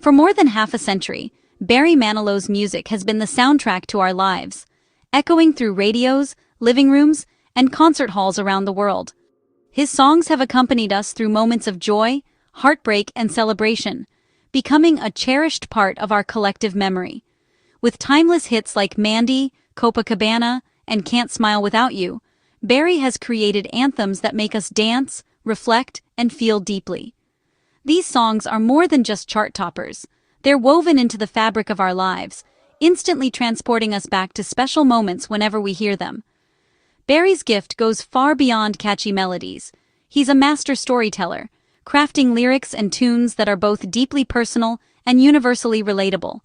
For more than half a century, Barry Manilow's music has been the soundtrack to our lives, echoing through radios, living rooms, and concert halls around the world. His songs have accompanied us through moments of joy, heartbreak, and celebration, becoming a cherished part of our collective memory. With timeless hits like Mandy, Copacabana, and Can't Smile Without You, Barry has created anthems that make us dance, reflect, and feel deeply. These songs are more than just chart toppers. They're woven into the fabric of our lives, instantly transporting us back to special moments whenever we hear them. Barry's gift goes far beyond catchy melodies. He's a master storyteller, crafting lyrics and tunes that are both deeply personal and universally relatable.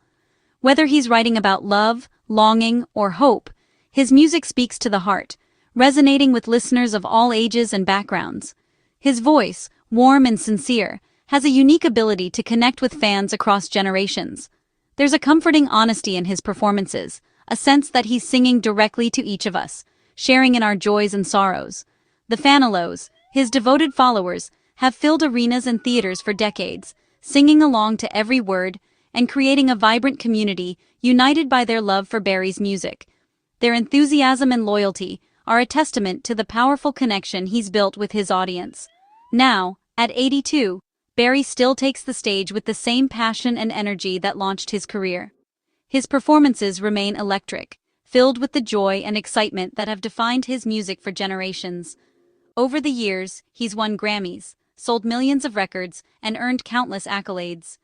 Whether he's writing about love, longing, or hope, his music speaks to the heart, resonating with listeners of all ages and backgrounds. His voice, warm and sincere, has a unique ability to connect with fans across generations. There's a comforting honesty in his performances, a sense that he's singing directly to each of us, sharing in our joys and sorrows. The Manilows, his devoted followers, have filled arenas and theaters for decades, singing along to every word and creating a vibrant community united by their love for Barry's music. Their enthusiasm and loyalty are a testament to the powerful connection he's built with his audience. Now, at 82, Barry still takes the stage with the same passion and energy that launched his career. His performances remain electric, filled with the joy and excitement that have defined his music for generations. Over the years, he's won Grammys, sold millions of records, and earned countless accolades.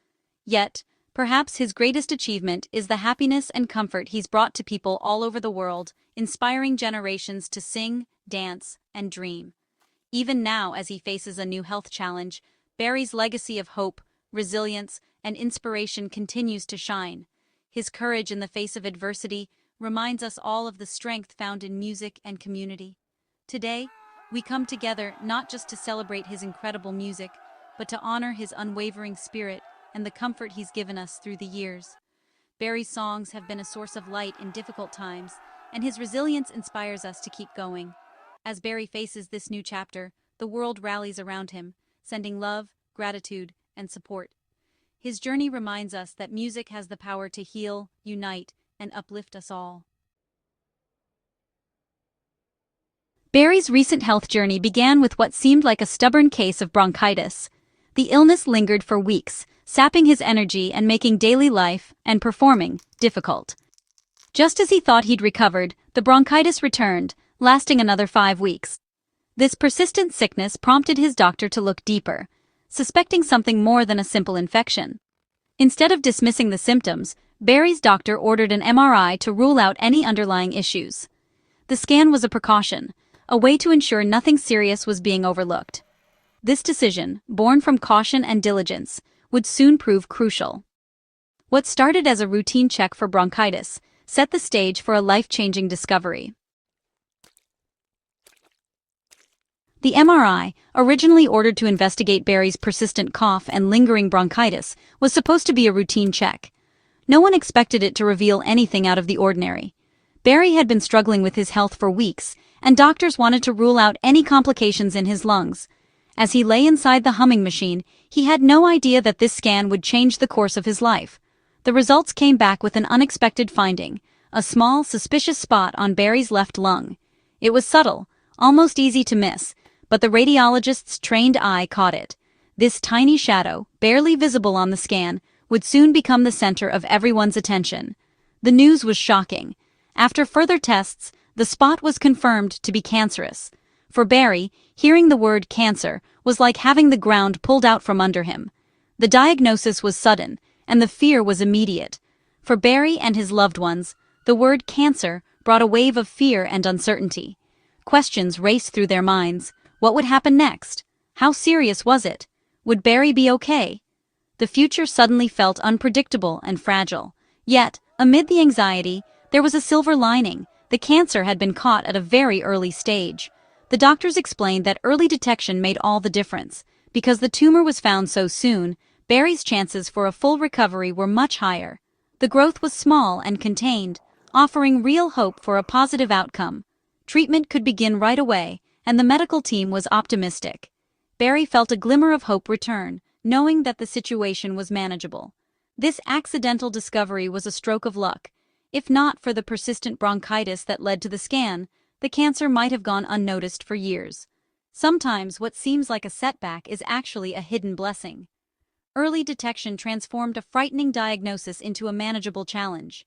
Yet, perhaps his greatest achievement is the happiness and comfort he's brought to people all over the world, inspiring generations to sing, dance, and dream. Even now, as he faces a new health challenge, Barry's legacy of hope, resilience, and inspiration continues to shine. His courage in the face of adversity reminds us all of the strength found in music and community. Today, we come together not just to celebrate his incredible music, but to honor his unwavering spirit and the comfort he's given us through the years. Barry's songs have been a source of light in difficult times, and his resilience inspires us to keep going. As Barry faces this new chapter, the world rallies around him, sending love, gratitude, and support. His journey reminds us that music has the power to heal, unite, and uplift us all. Barry's recent health journey began with what seemed like a stubborn case of bronchitis. The illness lingered for weeks, sapping his energy and making daily life and performing difficult. Just as he thought he'd recovered, the bronchitis returned, lasting another 5 weeks. This persistent sickness prompted his doctor to look deeper, suspecting something more than a simple infection. Instead of dismissing the symptoms, Barry's doctor ordered an MRI to rule out any underlying issues. The scan was a precaution, a way to ensure nothing serious was being overlooked. This decision, born from caution and diligence, would soon prove crucial. What started as a routine check for bronchitis set the stage for a life-changing discovery. The MRI, originally ordered to investigate Barry's persistent cough and lingering bronchitis, was supposed to be a routine check. No one expected it to reveal anything out of the ordinary. Barry had been struggling with his health for weeks, and doctors wanted to rule out any complications in his lungs. As he lay inside the humming machine, he had no idea that this scan would change the course of his life. The results came back with an unexpected finding, a small, suspicious spot on Barry's left lung. It was subtle, almost easy to miss, but the radiologist's trained eye caught it. This tiny shadow, barely visible on the scan, would soon become the center of everyone's attention. The news was shocking. After further tests, the spot was confirmed to be cancerous. For Barry, hearing the word cancer was like having the ground pulled out from under him. The diagnosis was sudden, and the fear was immediate. For Barry and his loved ones, the word cancer brought a wave of fear and uncertainty. Questions raced through their minds. What would happen next? How serious was it? Would Barry be okay? The future suddenly felt unpredictable and fragile. Yet, amid the anxiety, there was a silver lining. The cancer had been caught at a very early stage. The doctors explained that early detection made all the difference. Because the tumor was found so soon, Barry's chances for a full recovery were much higher. The growth was small and contained, offering real hope for a positive outcome. Treatment could begin right away, and the medical team was optimistic. Barry felt a glimmer of hope return, knowing that the situation was manageable. This accidental discovery was a stroke of luck. If not for the persistent bronchitis that led to the scan, the cancer might have gone unnoticed for years. Sometimes what seems like a setback is actually a hidden blessing. Early detection transformed a frightening diagnosis into a manageable challenge.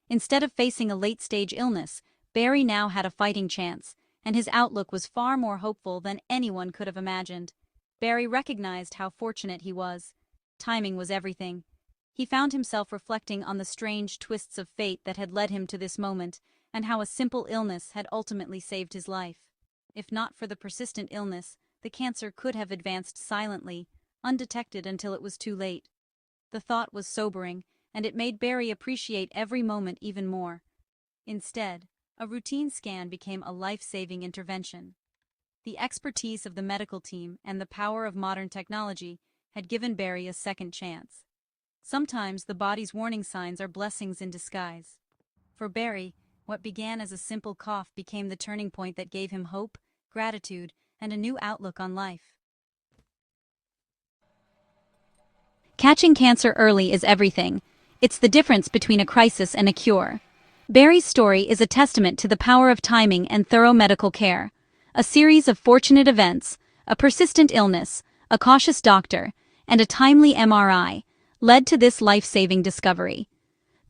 Instead of facing a late-stage illness, Barry now had a fighting chance, and his outlook was far more hopeful than anyone could have imagined. Barry recognized how fortunate he was. Timing was everything. He found himself reflecting on the strange twists of fate that had led him to this moment, and how a simple illness had ultimately saved his life. If not for the persistent illness, the cancer could have advanced silently, undetected until it was too late. The thought was sobering, and it made Barry appreciate every moment even more. Instead, a routine scan became a life-saving intervention. The expertise of the medical team and the power of modern technology had given Barry a second chance. Sometimes the body's warning signs are blessings in disguise. For Barry, what began as a simple cough became the turning point that gave him hope, gratitude, and a new outlook on life. Catching cancer early is everything. It's the difference between a crisis and a cure. Barry's story is a testament to the power of timing and thorough medical care. A series of fortunate events, a persistent illness, a cautious doctor, and a timely MRI led to this life-saving discovery.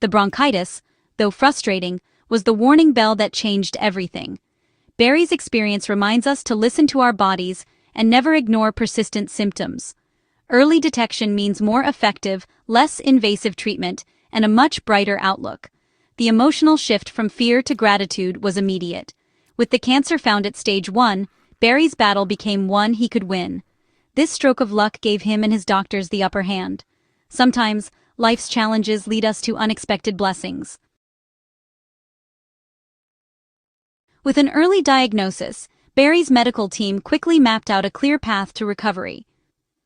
The bronchitis, though frustrating, was the warning bell that changed everything. Barry's experience reminds us to listen to our bodies and never ignore persistent symptoms. Early detection means more effective, less invasive treatment and a much brighter outlook. The emotional shift from fear to gratitude was immediate. With the cancer found at stage 1, Barry's battle became one he could win. This stroke of luck gave him and his doctors the upper hand. Sometimes, life's challenges lead us to unexpected blessings. With an early diagnosis, Barry's medical team quickly mapped out a clear path to recovery.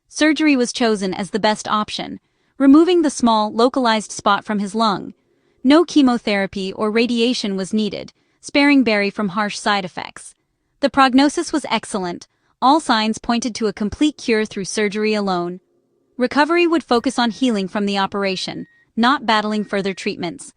Surgery was chosen as the best option, removing the small, localized spot from his lung. No chemotherapy or radiation was needed, sparing Barry from harsh side effects. The prognosis was excellent. All signs pointed to a complete cure through surgery alone. Recovery would focus on healing from the operation, not battling further treatments.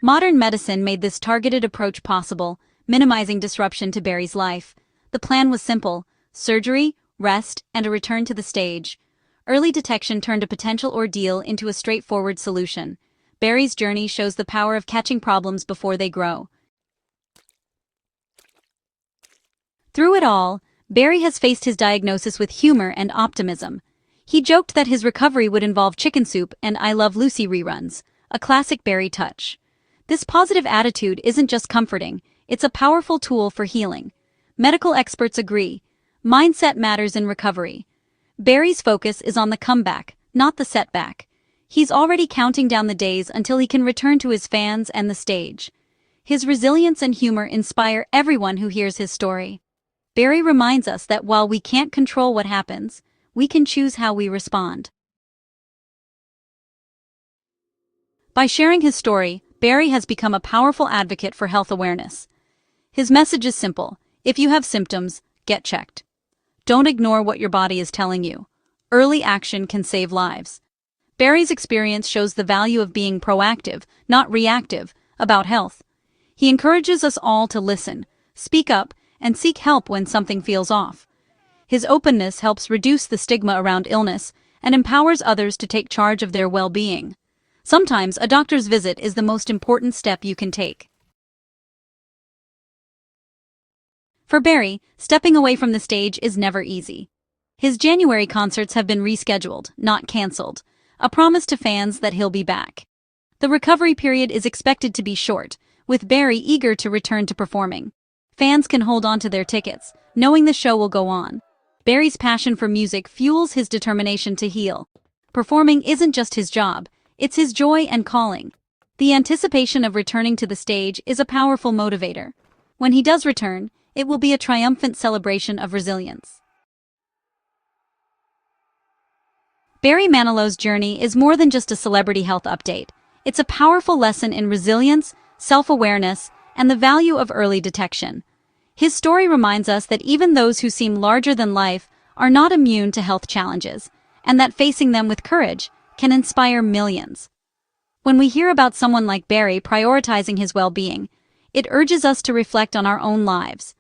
Modern medicine made this targeted approach possible, minimizing disruption to Barry's life. The plan was simple: surgery, rest, and a return to the stage. Early detection turned a potential ordeal into a straightforward solution. Barry's journey shows the power of catching problems before they grow. Through it all, Barry has faced his diagnosis with humor and optimism. He joked that his recovery would involve chicken soup and I Love Lucy reruns, a classic Barry touch. This positive attitude isn't just comforting, it's a powerful tool for healing. Medical experts agree. Mindset matters in recovery. Barry's focus is on the comeback, not the setback. He's already counting down the days until he can return to his fans and the stage. His resilience and humor inspire everyone who hears his story. Barry reminds us that while we can't control what happens, we can choose how we respond. By sharing his story, Barry has become a powerful advocate for health awareness. His message is simple: if you have symptoms, get checked. Don't ignore what your body is telling you. Early action can save lives. Barry's experience shows the value of being proactive, not reactive, about health. He encourages us all to listen, speak up, and seek help when something feels off. His openness helps reduce the stigma around illness and empowers others to take charge of their well-being. Sometimes a doctor's visit is the most important step you can take. For Barry, stepping away from the stage is never easy. His January concerts have been rescheduled, not cancelled, a promise to fans that he'll be back. The recovery period is expected to be short, with Barry eager to return to performing. Fans can hold on to their tickets, knowing the show will go on. Barry's passion for music fuels his determination to heal. Performing isn't just his job, it's his joy and calling. The anticipation of returning to the stage is a powerful motivator. When he does return, it will be a triumphant celebration of resilience. Barry Manilow's journey is more than just a celebrity health update. It's a powerful lesson in resilience, self-awareness, and the value of early detection. His story reminds us that even those who seem larger than life are not immune to health challenges, and that facing them with courage can inspire millions. When we hear about someone like Barry prioritizing his well-being, it urges us to reflect on our own lives.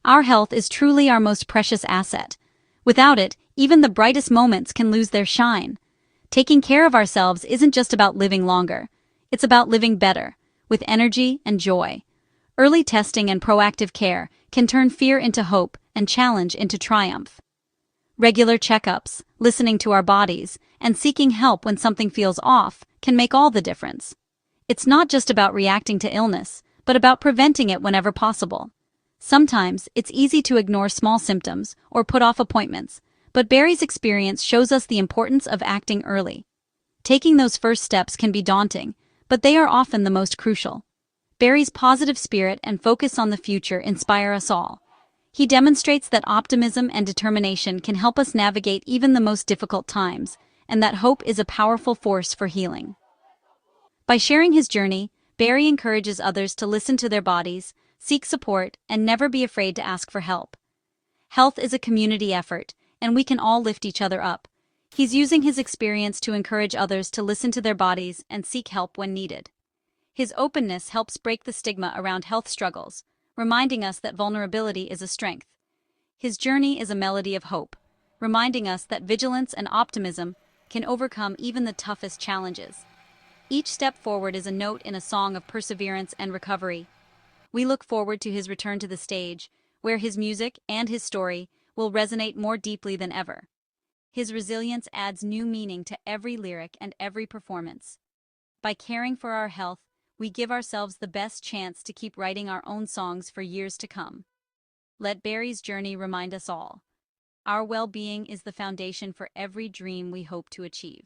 Our health is truly our most precious asset. Without it, even the brightest moments can lose their shine. Taking care of ourselves isn't just about living longer. It's about living better, with energy and joy. Early testing and proactive care can turn fear into hope and challenge into triumph. Regular checkups, listening to our bodies, and seeking help when something feels off can make all the difference. It's not just about reacting to illness, but about preventing it whenever possible. Sometimes, it's easy to ignore small symptoms or put off appointments, but Barry's experience shows us the importance of acting early. Taking those first steps can be daunting, but they are often the most crucial. Barry's positive spirit and focus on the future inspire us all. He demonstrates that optimism and determination can help us navigate even the most difficult times, and that hope is a powerful force for healing. By sharing his journey, Barry encourages others to listen to their bodies, seek support, and never be afraid to ask for help. Health is a community effort, and we can all lift each other up. He's using his experience to encourage others to listen to their bodies and seek help when needed. His openness helps break the stigma around health struggles, reminding us that vulnerability is a strength. His journey is a melody of hope, reminding us that vigilance and optimism can overcome even the toughest challenges. Each step forward is a note in a song of perseverance and recovery. We look forward to his return to the stage, where his music and his story will resonate more deeply than ever. His resilience adds new meaning to every lyric and every performance. By caring for our health, we give ourselves the best chance to keep writing our own songs for years to come. Let Barry's journey remind us all. Our well-being is the foundation for every dream we hope to achieve.